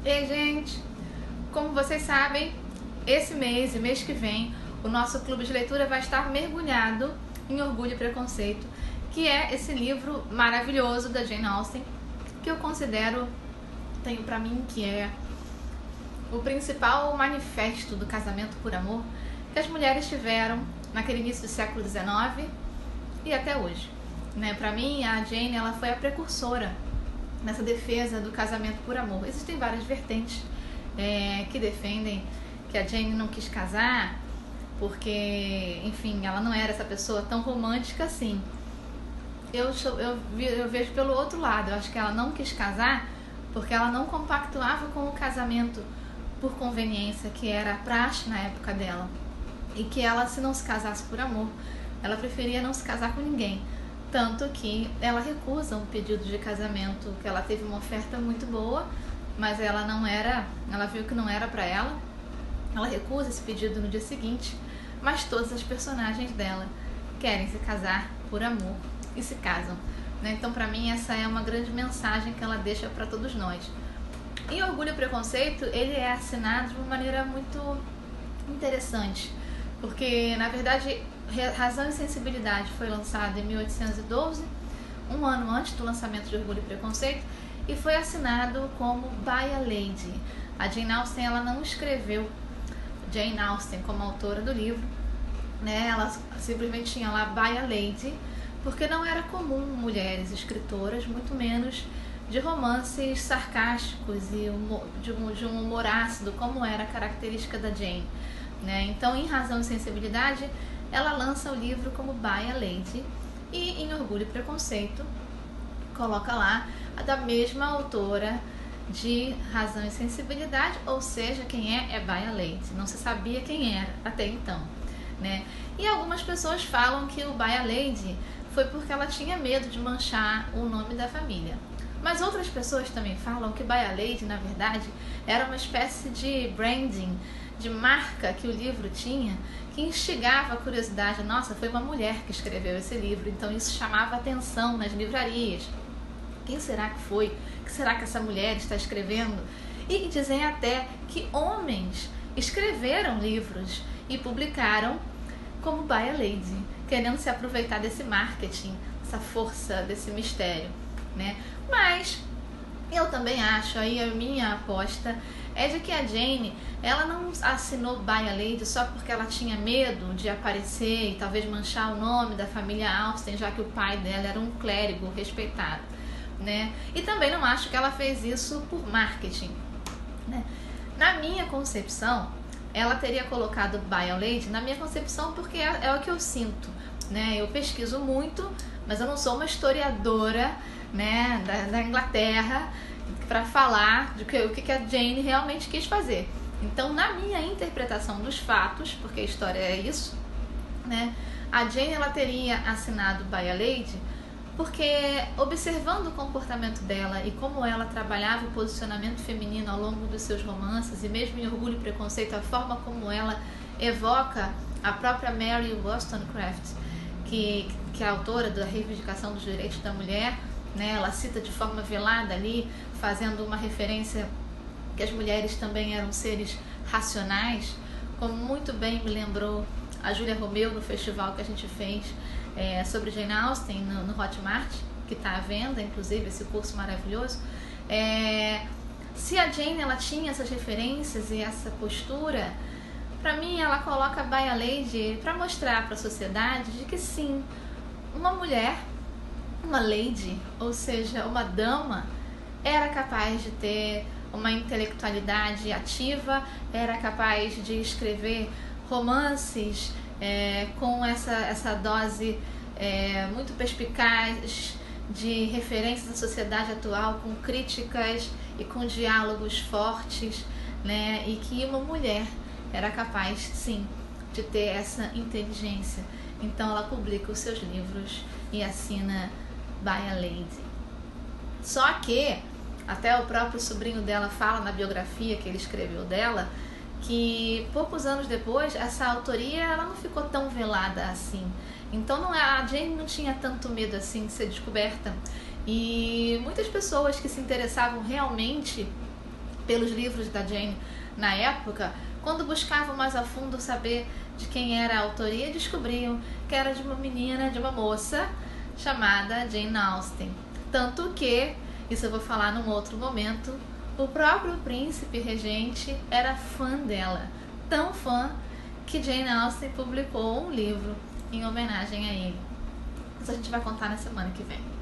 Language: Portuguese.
Ei, gente, como vocês sabem, esse mês e mês que vem, o nosso clube de leitura vai estar mergulhado em Orgulho e Preconceito, que é esse livro maravilhoso da Jane Austen, que eu considero, tenho pra mim, que é o principal manifesto do casamento por amor que as mulheres tiveram naquele início do século XIX e até hoje. Pra mim, a Jane ela foi a precursora nessa defesa do casamento por amor. Existem várias vertentes que defendem que a Jane não quis casar porque, enfim, ela não era essa pessoa tão romântica assim. Eu vejo pelo outro lado. Eu acho que ela não quis casar porque ela não compactuava com o casamento por conveniência, que era a praxe na época dela, e que ela, se não se casasse por amor, ela preferia não se casar com ninguém. Tanto que ela recusa um pedido de casamento, que ela teve uma oferta muito boa, mas ela viu que não era pra ela. Ela recusa esse pedido no dia seguinte, mas todas as personagens dela querem se casar por amor e se casam, Então, pra mim, essa é uma grande mensagem que ela deixa pra todos nós. Em Orgulho e Preconceito, ele é assinado de uma maneira muito interessante, porque, na verdade, Razão e Sensibilidade foi lançado em 1812, um ano antes do lançamento de Orgulho e Preconceito, e foi assinado como By a Lady. A Jane Austen ela não escreveu Jane Austen como autora do livro, Ela simplesmente tinha lá By a Lady, porque não era comum mulheres escritoras, muito menos de romances sarcásticos e de um humor ácido, como era a característica da Jane. Então, em Razão e Sensibilidade, ela lança o livro como By a Lady, e em Orgulho e Preconceito coloca lá a da mesma autora de Razão e Sensibilidade, ou seja, quem é By a Lady. Não se sabia quem era até então, E algumas pessoas falam que o By a Lady foi porque ela tinha medo de manchar o nome da família. Mas outras pessoas também falam que By a Lady, na verdade, era uma espécie de branding, de marca que o livro tinha, que instigava a curiosidade. Nossa, foi uma mulher que escreveu esse livro, então isso chamava atenção nas livrarias. Quem será que foi? O que será que essa mulher está escrevendo? E dizem até que homens escreveram livros e publicaram como By a Lady, querendo se aproveitar desse marketing, dessa força, desse mistério, Mas eu também acho, aí a minha aposta é de que a Jane, ela não assinou By a Lady só porque ela tinha medo de aparecer e talvez manchar o nome da família Austen, já que o pai dela era um clérigo respeitado, E também não acho que ela fez isso por marketing, Na minha concepção, ela teria colocado By a Lady na minha concepção porque é o que eu sinto, Eu pesquiso muito, mas eu não sou uma historiadora, da Inglaterra para falar o que a Jane realmente quis fazer. Então, na minha interpretação dos fatos, porque a história é isso, a Jane ela teria assinado By a Lady porque, observando o comportamento dela e como ela trabalhava o posicionamamente feminino ao longo dos seus romances, e mesmo em Orgulho e Preconceito, a forma como ela evoca a própria Mary Wollstonecraft, que é a autora da Reivindicação dos Direitos da Mulher, ela cita de forma velada ali, fazendo uma referência que as mulheres também eram seres racionais, como muito bem me lembrou a Júlia Romeu no festival que a gente fez sobre Jane Austen no Hotmart, que está à venda, inclusive, esse curso maravilhoso. Se a Jane ela tinha essas referências e essa postura, para mim ela coloca By a Lady para mostrar para a sociedade de que sim, uma mulher, uma lady, ou seja, uma dama, era capaz de ter uma intelectualidade ativa, era capaz de escrever romances com essa dose muito perspicaz de referências à sociedade atual, com críticas e com diálogos fortes, e que uma mulher era capaz, sim, de ter essa inteligência. Então ela publica os seus livros e assina By a Lady. Só que até o próprio sobrinho dela fala na biografia que ele escreveu dela que poucos anos depois essa autoria ela não ficou tão velada assim. Então a Jane não tinha tanto medo assim de ser descoberta. E muitas pessoas que se interessavam realmente pelos livros da Jane na época, quando buscavam mais a fundo saber de quem era a autoria, descobriam que era de uma menina, de uma moça chamada Jane Austen. Tanto que, isso eu vou falar num outro momento, o próprio príncipe regente era fã dela, tão fã que Jane Austen publicou um livro em homenagem a ele. Isso a gente vai contar na semana que vem.